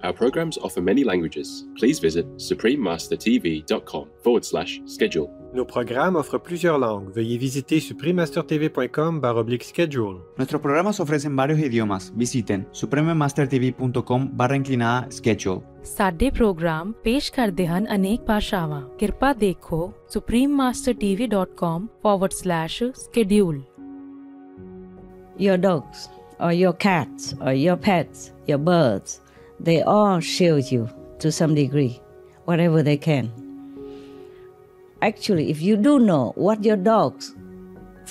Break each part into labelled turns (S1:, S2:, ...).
S1: Our programs offer many languages. Please visit suprememastertv.com/schedule.
S2: Nos programas offrent plusieurs langues. Veuillez visiter suprememastertv.com/schedule.
S3: Nuestros programas ofrecen varios idiomas. Visiten suprememastertv.com/schedule.
S4: ਸਾਡੇ programme ਪੇਸ਼ ਕਰਦੇ ਹਨ ਅਨੇਕ ਭਾਸ਼ਾਵਾਂ। ਕਿਰਪਾ ਦੇਖੋ suprememastertv.com/schedule.
S5: Your dogs, or your cats, or your pets, your birds, they all shield you to some degree, whatever they can. Actually, if you do know what your dogs,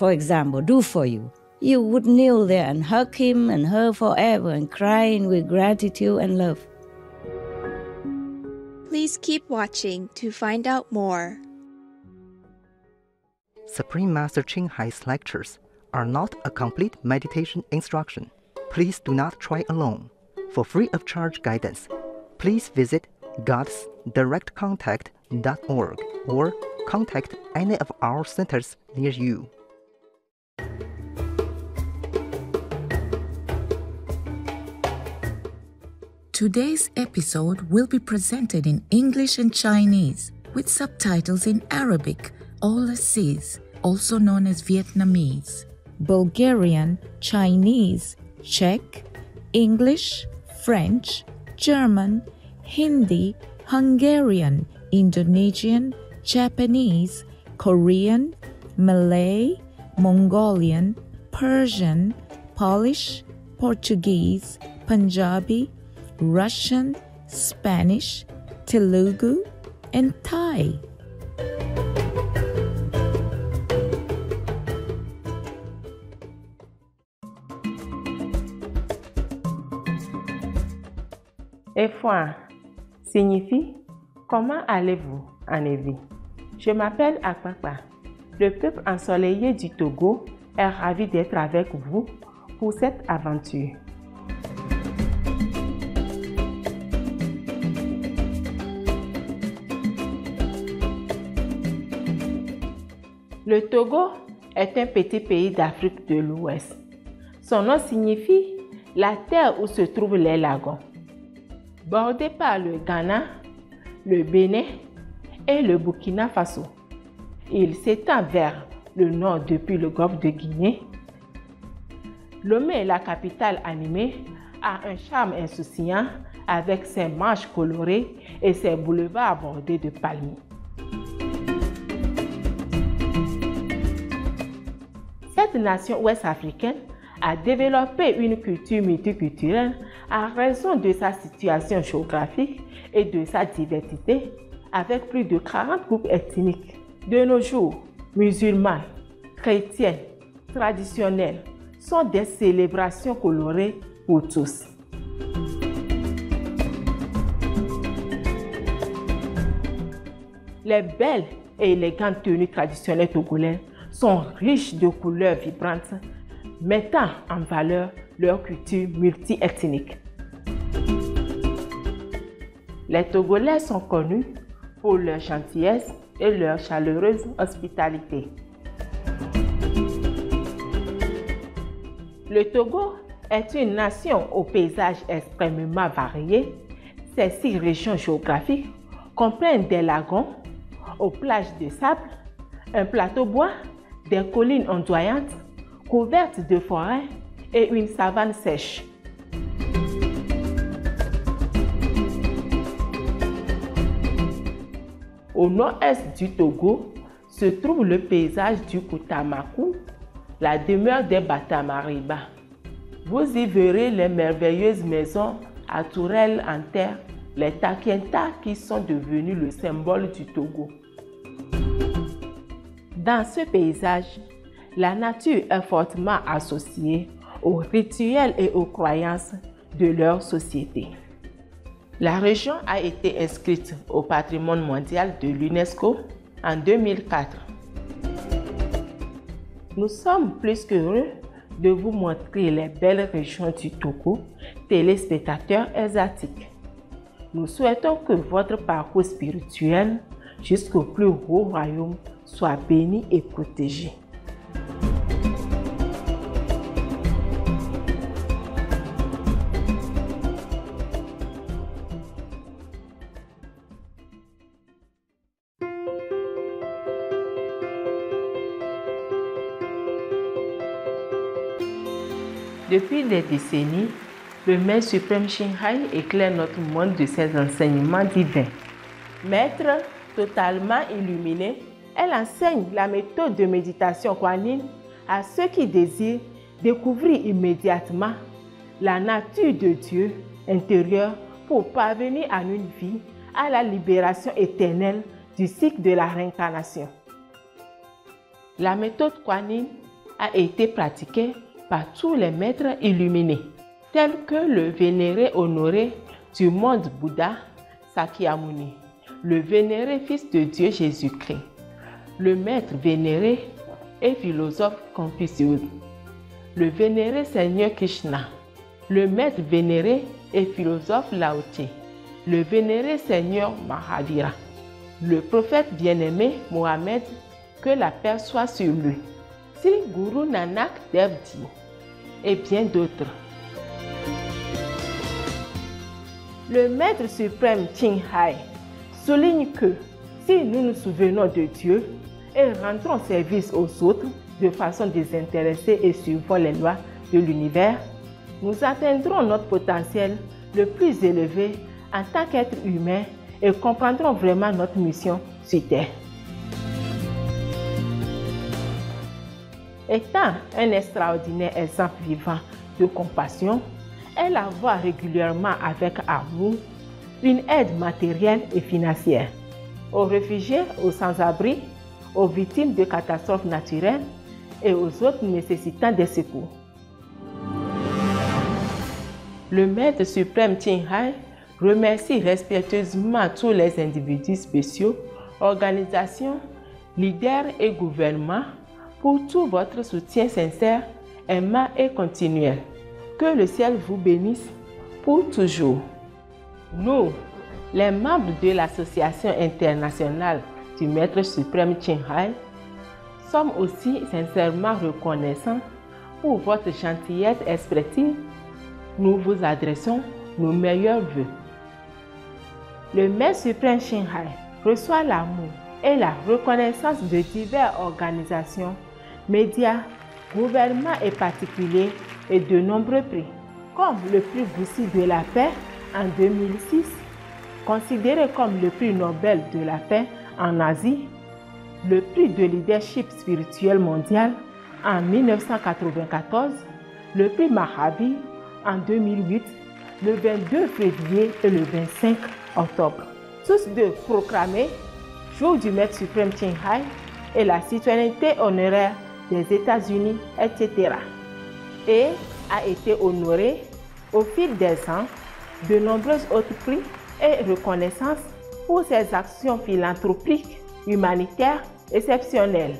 S5: for example, do for you, you would kneel there and hug him and her forever and crying with gratitude and love.
S6: Please keep watching to find out more.
S7: Supreme Master Ching Hai's lectures are not a complete meditation instruction. Please do not try alone. For free of charge guidance, please visit godsdirectcontact.org or contact any of our centers near you.
S8: Today's episode will be presented in English and Chinese with subtitles in Arabic, Aulacese, also known as Vietnamese, Bulgarian, Chinese, Czech, English, French, German, Hindi, Hungarian, Indonesian, Japanese, Korean, Malay, Mongolian, Persian, Polish, Portuguese, Punjabi, Russian, Spanish, Telugu, and Thai.
S9: F1 signifie comment allez-vous en Evi? Je m'appelle Akpakpa. Le peuple ensoleillé du Togo est ravi d'être avec vous pour cette aventure. Le Togo est un petit pays d'Afrique de l'Ouest. Son nom signifie la terre où se trouvent les lagons. Bordé par le Ghana, le Bénin et le Burkina Faso. Il s'étend vers le nord depuis le golfe de Guinée. Lomé, la capitale animée, a un charme insouciant avec ses marches colorées et ses boulevards bordés de palmiers. Cette nation ouest-africaine a développé une culture multiculturelle à raison de sa situation géographique et de sa diversité, avec plus de 40 groupes ethniques. De nos jours, musulmans, chrétiens, traditionnels, sont des célébrations colorées pour tous. Les belles et élégantes tenues traditionnelles togolaises sont riches de couleurs vibrantes, mettant en valeur leur culture multi-ethnique. Les Togolais sont connus pour leur gentillesse et leur chaleureuse hospitalité. Le Togo est une nation au paysage extrêmement varié. Ses 6 régions géographiques comprennent des lagons, aux plages de sable, un plateau bois, des collines ondoyantes, couvertes de forêts et une savane sèche. Au nord-est du Togo se trouve le paysage du Koutamakou, la demeure des Batamariba. Vous y verrez les merveilleuses maisons à tourelles en terre, les takienta qui sont devenus le symbole du Togo. Dans ce paysage, la nature est fortement associée aux rituels et aux croyances de leur société. La région a été inscrite au patrimoine mondial de l'UNESCO en 2004. Nous sommes plus qu'heureux de vous montrer les belles régions du Togo, téléspectateurs asiatiques. Nous souhaitons que votre parcours spirituel jusqu'au plus haut royaume soit béni et protégé. Depuis des décennies, le Maître suprême Shinhai éclaire notre monde de ses enseignements divins. Maître totalement illuminé, elle enseigne la méthode de méditation Kuan Yin à ceux qui désirent découvrir immédiatement la nature de Dieu intérieur pour parvenir à une vie à la libération éternelle du cycle de la réincarnation. La méthode Kuan Yin a été pratiquée par tous les maîtres illuminés, tels que le vénéré honoré du monde Bouddha, Sakyamuni, le vénéré fils de Dieu Jésus-Christ, le maître vénéré et philosophe Confucius, le vénéré Seigneur Krishna, le maître vénéré et philosophe Lao Tse, le vénéré Seigneur Mahavira, le prophète bien-aimé Mohammed, que la paix soit sur lui, Sri Guru Nanak Dev Ji, et bien d'autres. Le maître suprême Shinhai souligne que si nous nous souvenons de Dieu et rendons service aux autres de façon désintéressée et suivant les lois de l'univers, nous atteindrons notre potentiel le plus élevé en tant qu'être humain et comprendrons vraiment notre mission sur Terre. Étant un extraordinaire exemple vivant de compassion, elle envoie régulièrement avec amour une aide matérielle et financière aux réfugiés, aux sans-abri, aux victimes de catastrophes naturelles et aux autres nécessitant des secours. Le Maître suprême Shinhai remercie respectueusement tous les individus spéciaux, organisations, leaders et gouvernements pour tout votre soutien sincère, aimant et continuel. Que le ciel vous bénisse pour toujours. Nous, les membres de l'Association internationale du Maître suprême Shinhai, sommes aussi sincèrement reconnaissants pour votre gentillesse expressive. Nous vous adressons nos meilleurs vœux. Le Maître suprême Shinhai reçoit l'amour et la reconnaissance de diverses organisations, médias, gouvernements et particuliers et de nombreux prix, comme le prix Beraksi de la paix en 2006, considéré comme le prix Nobel de la paix en Asie, le prix de leadership spirituel mondial en 1994, le prix Mahavir en 2008, le 22 février et le 25 octobre. Tous deux proclamés Jour du Maître suprême Shinhai et la citoyenneté honoraire des États-Unis, etc. Et a été honoré au fil des ans de nombreux autres prix et reconnaissances pour ses actions philanthropiques, humanitaires exceptionnelles.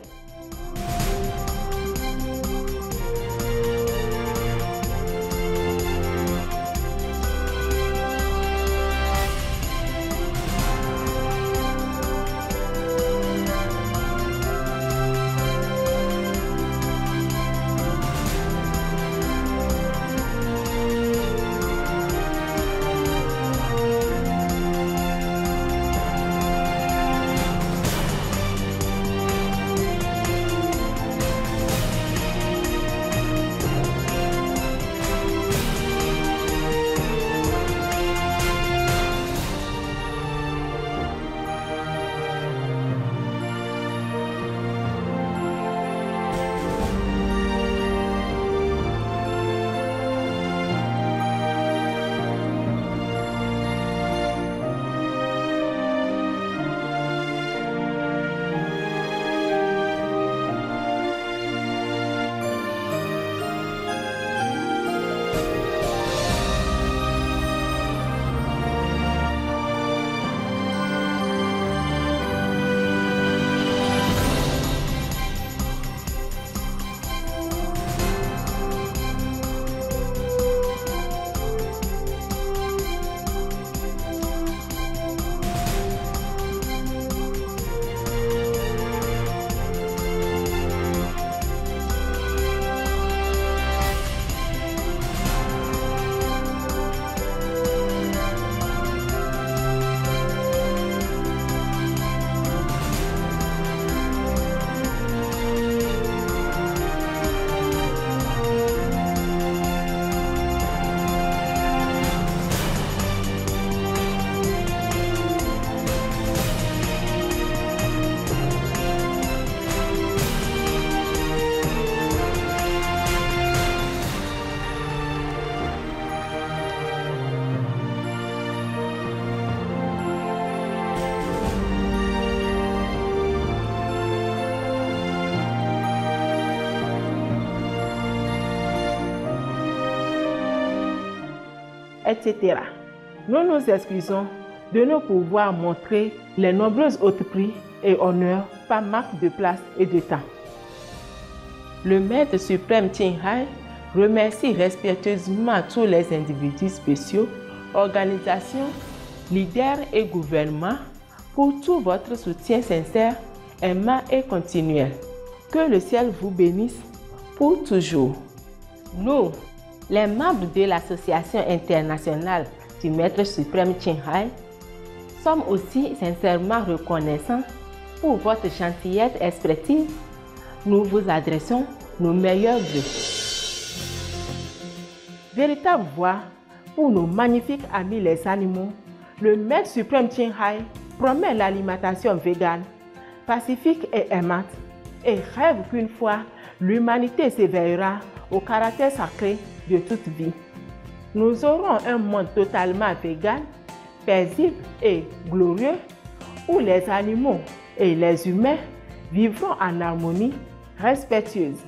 S9: etc. Nous nous excusons de ne pouvoir montrer les nombreux autres prix et honneurs par manque de place et de temps. Le Maître suprême Qinghai remercie respectueusement tous les individus spéciaux, organisations, leaders et gouvernements pour tout votre soutien sincère, aimant et continuel. Que le ciel vous bénisse pour toujours. Nous, les membres de l'Association internationale du Maître suprême Qinghai, sommes aussi sincèrement reconnaissants pour votre gentillesse expressive. Nous vous adressons nos meilleurs vœux. Véritable voix pour nos magnifiques amis les animaux, le Maître suprême Qinghai promet l'alimentation végane, pacifique et aimante, et rêve qu'une fois l'humanité s'éveillera au caractère sacré de toute vie. Nous aurons un monde totalement vegan, paisible et glorieux, où les animaux et les humains vivront en harmonie respectueuse.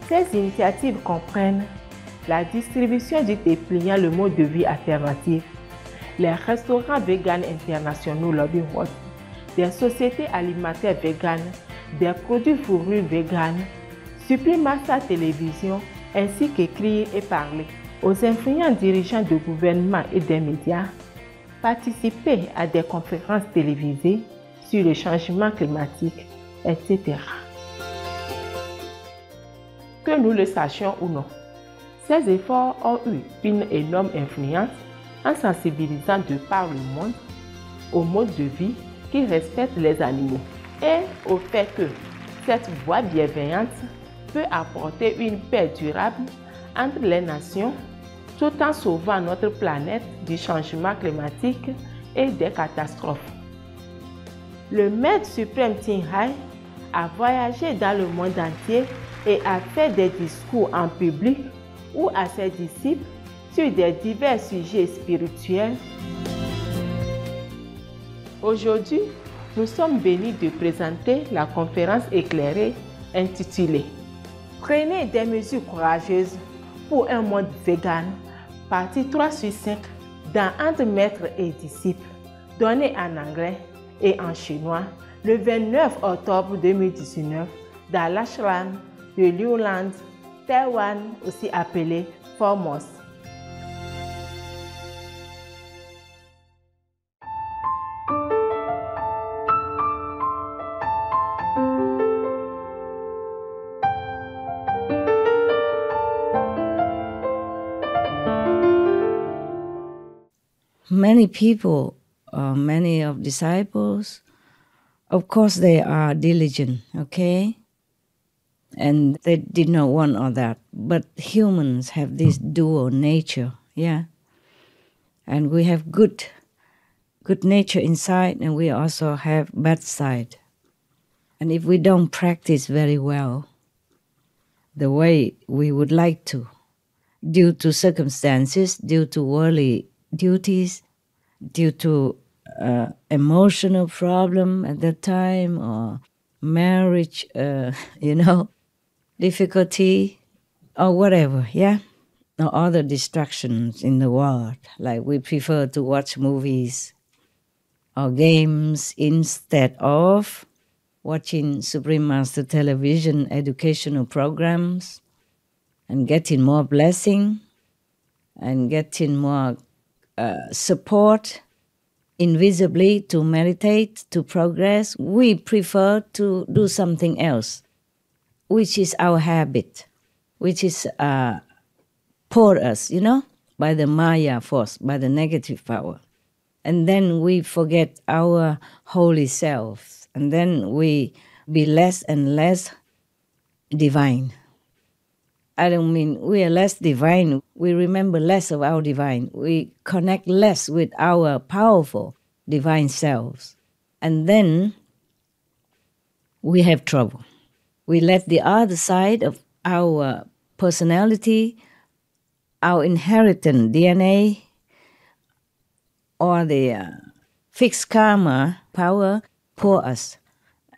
S9: Ces initiatives comprennent la distribution du dépliant le mode de vie alternatif, les restaurants véganes internationaux Lobby World, des sociétés alimentaires véganes, des produits fourrures véganes, Suprimasa Télévision, ainsi qu'écrire et parler. Aux influents dirigeants de gouvernements et des médias, participer à des conférences télévisées sur le changement climatique, etc. Que nous le sachions ou non, ces efforts ont eu une énorme influence en sensibilisant de par le monde au mode de vie qui respecte les animaux et au fait que cette voie bienveillante peut apporter une paix durable entre les nations tout en sauvant notre planète du changement climatique et des catastrophes. Le Maître suprême Qinghai a voyagé dans le monde entier et a fait des discours en public ou à ses disciples sur des divers sujets spirituels. Aujourd'hui, nous sommes bénis de présenter la conférence éclairée intitulée « Prenez des mesures courageuses pour un monde vegan », partie 3/5 dans Entre maîtres et disciples, donnée en anglais et en chinois le 29 octobre 2019 dans l'ashram de Liuland, Taïwan, aussi appelé Formos.
S5: Many people, many of disciples, of course they are diligent, okay? And they did not want all that. But humans have this dual nature, yeah? And we have good nature inside, and we also have bad side. And if we don't practice very well the way we would like to, due to circumstances, due to worldly duties, due to emotional problem at that time, or marriage, difficulty, or whatever, yeah? Or other distractions in the world, like we prefer to watch movies or games instead of watching Supreme Master television educational programs and getting more blessing and getting more support invisibly to meditate, to progress. We prefer to do something else, which is our habit, which is pour us, by the Maya force, by the negative power. And then we forget our holy self, and then we be less and less divine. I don't mean we are less divine. We remember less of our divine. We connect less with our powerful divine selves. And then we have trouble. We let the other side of our personality, our inherited DNA, or the fixed karma power pour us.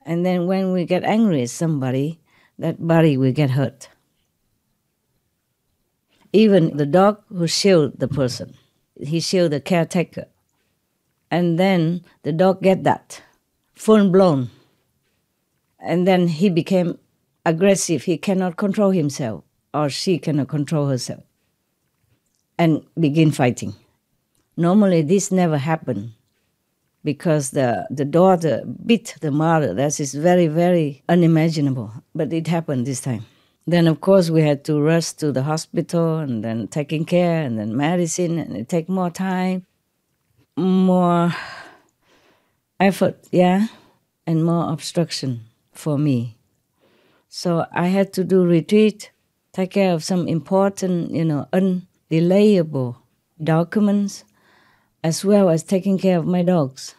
S5: And then when we get angry at somebody, that body will get hurt. Even the dog who shielded the person, he shielded the caretaker. And then the dog get that, full blown. And then he became aggressive. He cannot control himself, or she cannot control herself, and begin fighting. Normally this never happened because the daughter beat the mother. That is very, very unimaginable. But it happened this time. Then, of course, we had to rush to the hospital and then taking care and then medicine, and it take more time, more effort, yeah, and more obstruction for me. So I had to do retreat, take care of some important, undelayable documents, as well as taking care of my dogs.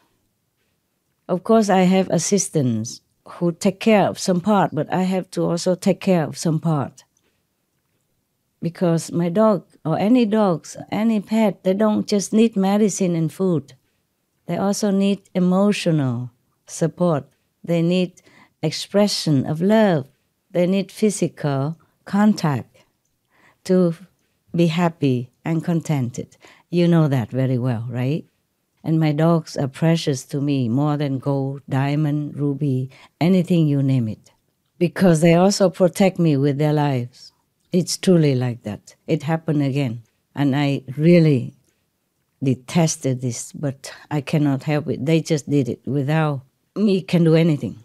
S5: Of course, I have assistants who take care of some part, but I have to also take care of some part. Because my dog, or any dogs, any pet, they don't just need medicine and food. They also need emotional support. They need expression of love. They need physical contact to be happy and contented. You know that very well, right? And my dogs are precious to me more than gold, diamond, ruby, anything you name it. Because they also protect me with their lives. It's truly like that. It happened again. And I really detested this, but I cannot help it. They just did it without me can do anything.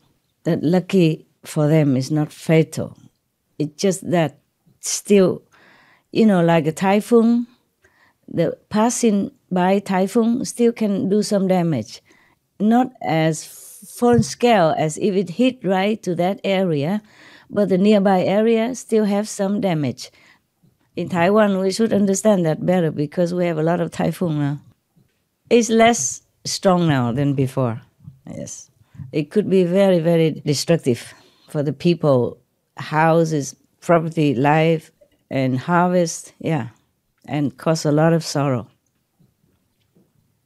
S5: That lucky for them is not fatal. It's just that still, like a typhoon, the passing by typhoon still can do some damage. Not as full scale as if it hit right to that area, but the nearby area still have some damage. In Taiwan, we should understand that better because we have a lot of typhoon now. It's less strong now than before, yes. It could be very, very destructive for the people, houses, property, life, and harvest, yeah, and cause a lot of sorrow.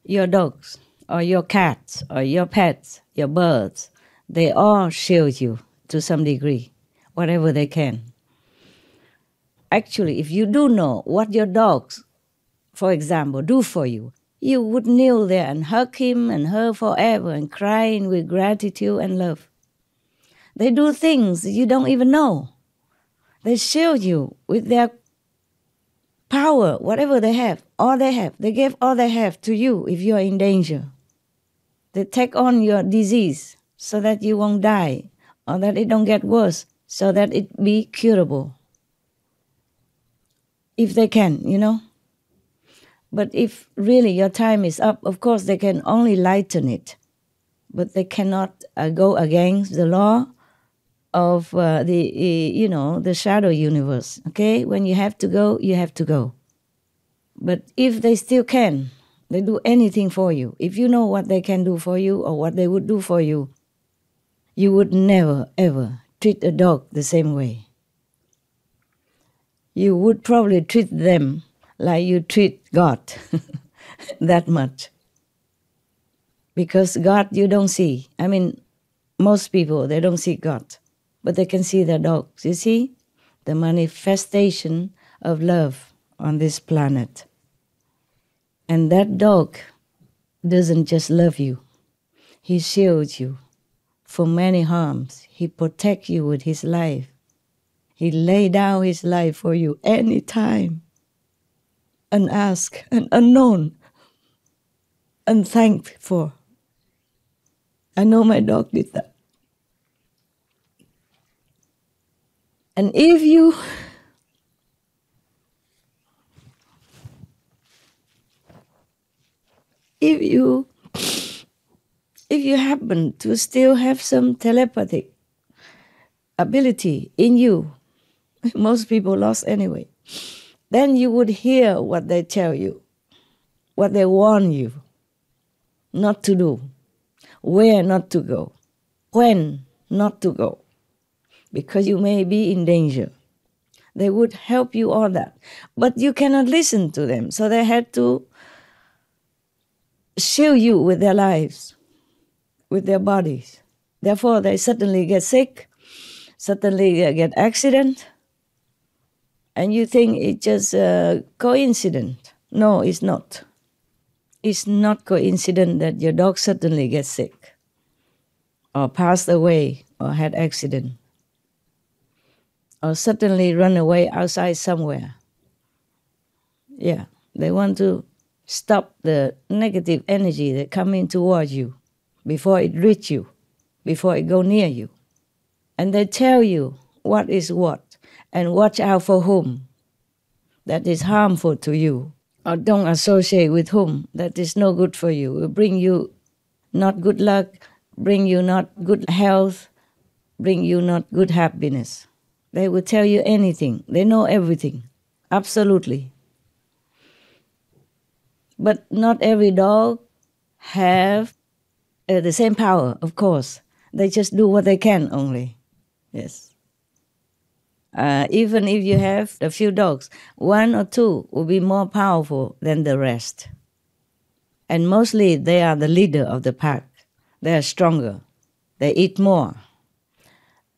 S5: Your dogs, or your cats, or your pets, your birds, they all shield you to some degree, whatever they can. Actually, if you do know what your dogs, for example, do for you, you would kneel there and hug him and her forever and crying with gratitude and love. They do things you don't even know. They shield you with their power, whatever they have, all they have. They give all they have to you if you are in danger. They take on your disease so that you won't die, or that it don't get worse, so that it be curable. If they can, But if really your time is up, of course they can only lighten it. But they cannot go against the law of the shadow universe, okay? When you have to go, you have to go. But if they still can, they do anything for you. If you know what they can do for you or what they would do for you, you would never, ever treat a dog the same way. You would probably treat them like you treat God, that much. Because God you don't see. I mean, most people, they don't see God, but they can see their dogs. You see? The manifestation of love on this planet. And that dog doesn't just love you. He shields you from many harms. He protects you with his life. He laid down his life for you anytime. Unasked and unknown, unthanked for. I know my dog did that. And if you happen to still have some telepathic ability in you, most people lost anyway, then you would hear what they tell you, what they warn you not to do, where not to go, when not to go, because you may be in danger. They would help you all that. But you cannot listen to them, so they had to shield you with their lives, with their bodies. Therefore, they suddenly get sick, suddenly get accident, And you think it's just a coincidence. No, it's not. It's not coincidence that your dog suddenly gets sick or passed away or had accident or suddenly run away outside somewhere. Yeah, they want to stop the negative energy that come in towards you before it reach you, before it go near you. And they tell you what is what and watch out for whom that is harmful to you, or don't associate with whom that is no good for you. It will bring you not good luck, bring you not good health, bring you not good happiness. They will tell you anything. They know everything, absolutely. But not every dog have the same power, of course. They just do what they can only. Yes. Even if you have a few dogs, one or two will be more powerful than the rest. And mostly they are the leader of the pack. They are stronger. They eat more.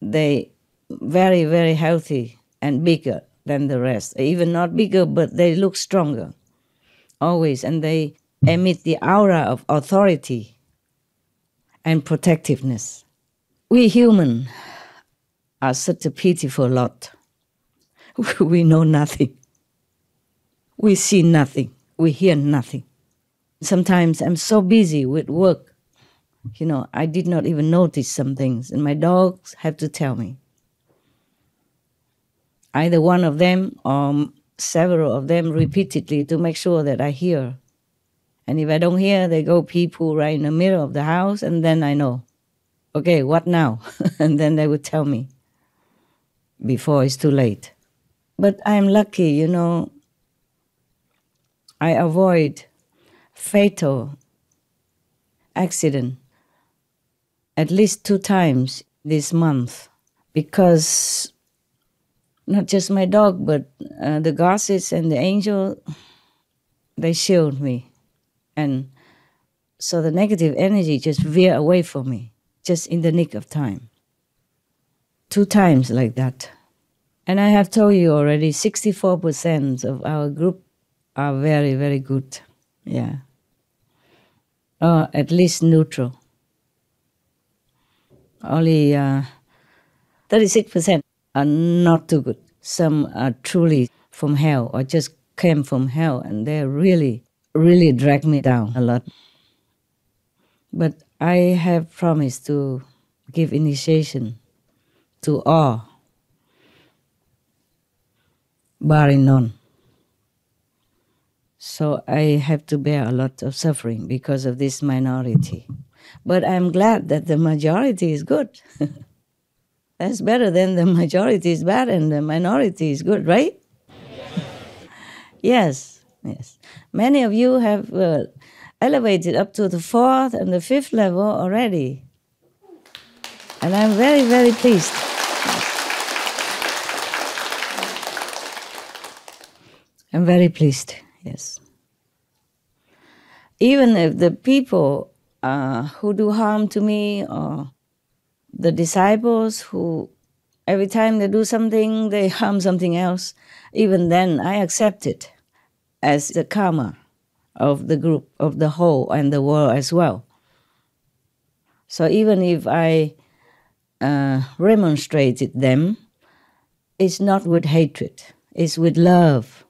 S5: They very, very healthy and bigger than the rest. Even not bigger, but they look stronger. Always. And they emit the aura of authority and protectiveness. We human are such a pitiful lot. We know nothing. We see nothing. We hear nothing. Sometimes I'm so busy with work, I did not even notice some things, and my dogs have to tell me. Either one of them or several of them repeatedly to make sure that I hear. And if I don't hear, they go pee-poo right in the middle of the house, and then I know. Okay, what now? And then they would tell me before it's too late. But I'm lucky, I avoid fatal accident at least 2 times this month, because not just my dog, but the gossips and the angel, they shield me. And so the negative energy just veer away from me, just in the nick of time. 2 times like that. And I have told you already, 64% of our group are very, very good. Yeah. Or at least neutral. Only 36% are not too good. Some are truly from hell or just came from hell, and they really, really drag me down a lot. But I have promised to give initiation to all, barring none. So I have to bear a lot of suffering because of this minority. But I'm glad that the majority is good. That's better than the majority is bad and the minority is good, right? Yes, yes. Many of you have elevated up to the 4th and the 5th level already. And I'm very, very pleased. I'm very pleased, yes. Even if the people who do harm to me, or the disciples who every time they do something, they harm something else, even then I accept it as the karma of the group, of the whole, and the world as well. So even if I remonstrated them, it's not with hatred, it's with love,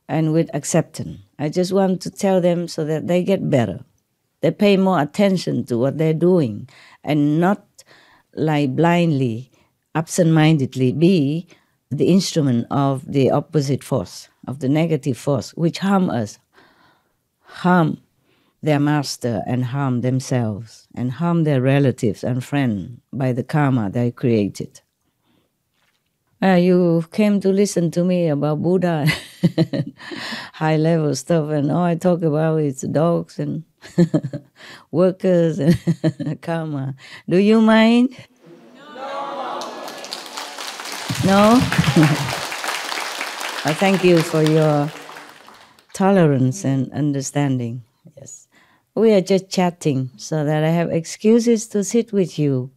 S5: and with acceptance. I just want to tell them so that they get better. They pay more attention to what they're doing and not like blindly, absent-mindedly be the instrument of the opposite force, of the negative force, which harm us, harm their master and harm themselves and harm their relatives and friends by the karma they created. You came to listen to me about Buddha, high-level stuff, and all I talk about is dogs and workers and karma. Do you mind? No? I thank you for your tolerance and understanding. Yes. We are just chatting so that I have excuses to sit with you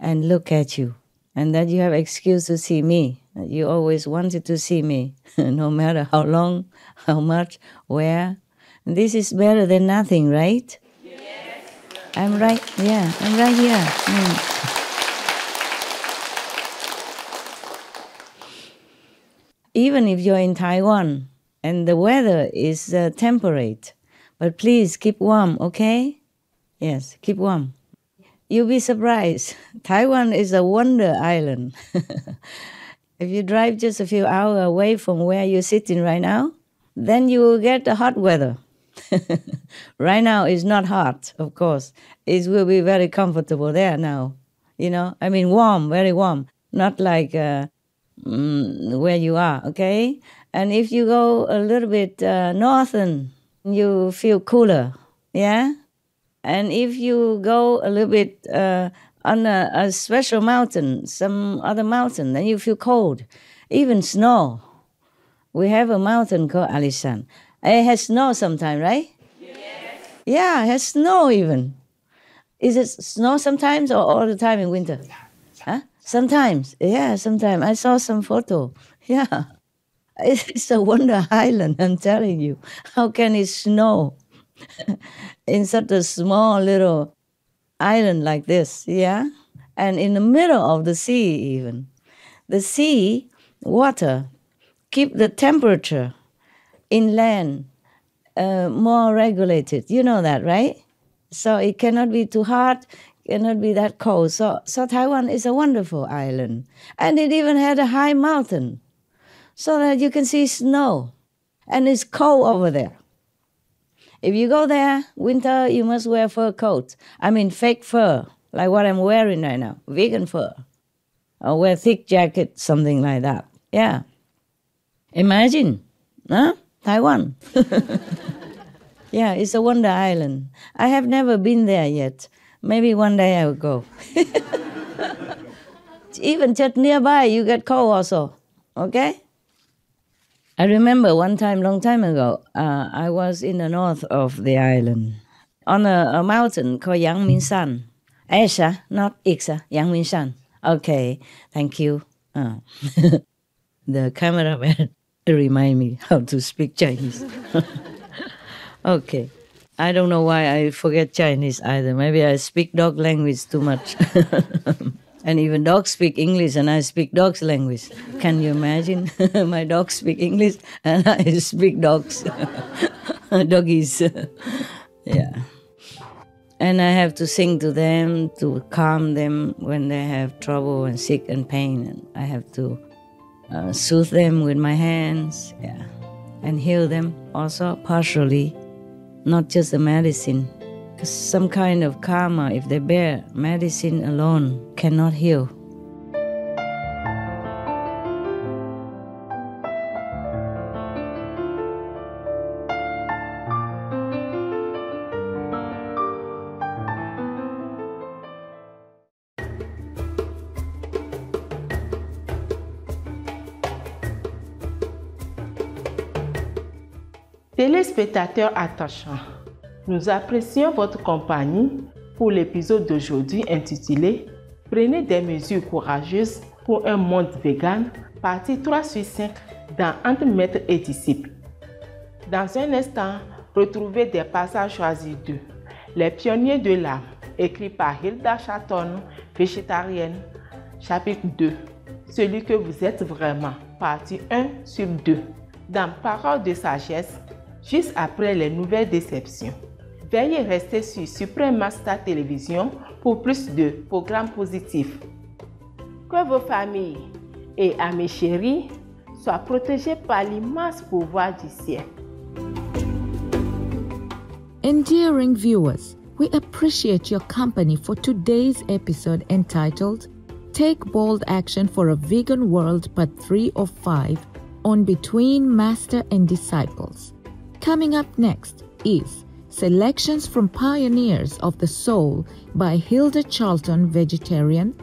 S5: and look at you, and that you have excuse to see me You always wanted to see me, no matter how long, how much, where. This is better than nothing, right? Yes. I'm right here. Even if you're in Taiwan and the weather is temperate, but please keep warm, okay? Yes, keep warm. You'll be surprised. Taiwan is a wonder island. If you drive just a few hours away from where you're sitting right now, then you will get the hot weather. Right now it's not hot, of course. It will be very comfortable there now. I mean warm, very warm. Not like where you are, okay? And if you go a little bit northern, you feel cooler, yeah? And if you go a little bit on a special mountain, some other mountain, then you feel cold. Even snow. We have a mountain called Alishan. It has snow sometimes, right? Yes. Yeah, it has snow even. Is it snow sometimes or all the time in winter? Huh? Sometimes. Yeah, sometimes. I saw some photo. Yeah. It's a wonder island, I'm telling you. How can it snow in such a small little island like this, yeah? And in the middle of the sea even. The sea, water, keep the temperature inland more regulated. You know that, right? So it cannot be too hot, cannot be that cold. So Taiwan is a wonderful island. And it even had a high mountain so that you can see snow. And it's cold over there. If you go there, winter, you must wear fur coat. I mean fake fur, like what I'm wearing right now, vegan fur. Or wear thick jacket, something like that. Yeah. Imagine, huh? Taiwan. Yeah, it's a wonder island. I have never been there yet. Maybe one day I will go. Even just nearby, you get cold also, okay? I remember one time, long time ago, I was in the north of the island on a mountain called Yangmingshan. Aisha, not Ixa, Yangmingshan. Okay, thank you. The cameraman remind me how to speak Chinese. Okay. I don't know why I forget Chinese either. Maybe I speak dog language too much. And even dogs speak English and I speak dog's language. Can you imagine? My dogs speak English and I speak dogs. Doggies. Yeah. And I have to sing to them to calm them when they have trouble and sick and pain. And I have to soothe them with my hands, yeah, and heal them also partially, not just the medicine. Because some kind of karma, if they bear, medicine alone cannot heal.
S9: Téléspectateurs attachants, nous apprécions votre compagnie pour l'épisode d'aujourd'hui intitulé « Prenez des mesures courageuses pour un monde vegan » partie 3 sur 5 dans Entre maître et disciple. Dans un instant, retrouvez des passages choisis d'eux. Les pionniers de l'âme, écrit par Hilda Chatton, végétarienne, chapitre 2. Celui que vous êtes vraiment, partie 1 sur 2. Dans Parole de sagesse, juste après les nouvelles déceptions. Veuillez rester sur Supreme Master Télévision pour plus de programmes positifs. Que vos familles et amis chéris soient protégés par l'immense pouvoir du ciel.
S8: Endearing viewers, we appreciate your company for today's episode entitled Take Bold Action for a Vegan World Part 3 of 5 on Between Master and Disciples. Coming up next is Selections from Pioneers of the Soul by Hilda Charlton, Vegetarian,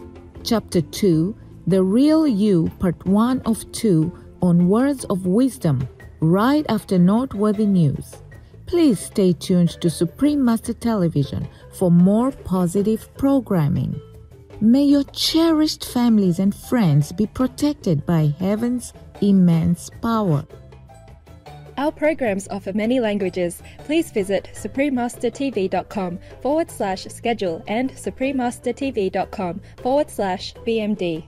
S8: Chapter 2, The Real You, Part 1 of 2 on Words of Wisdom, right after noteworthy news. Please stay tuned to Supreme Master Television for more positive programming. May your cherished families and friends be protected by heaven's immense power.
S10: Our programs offer many languages. Please visit suprememastertv.com/schedule and suprememastertv.com/BMD.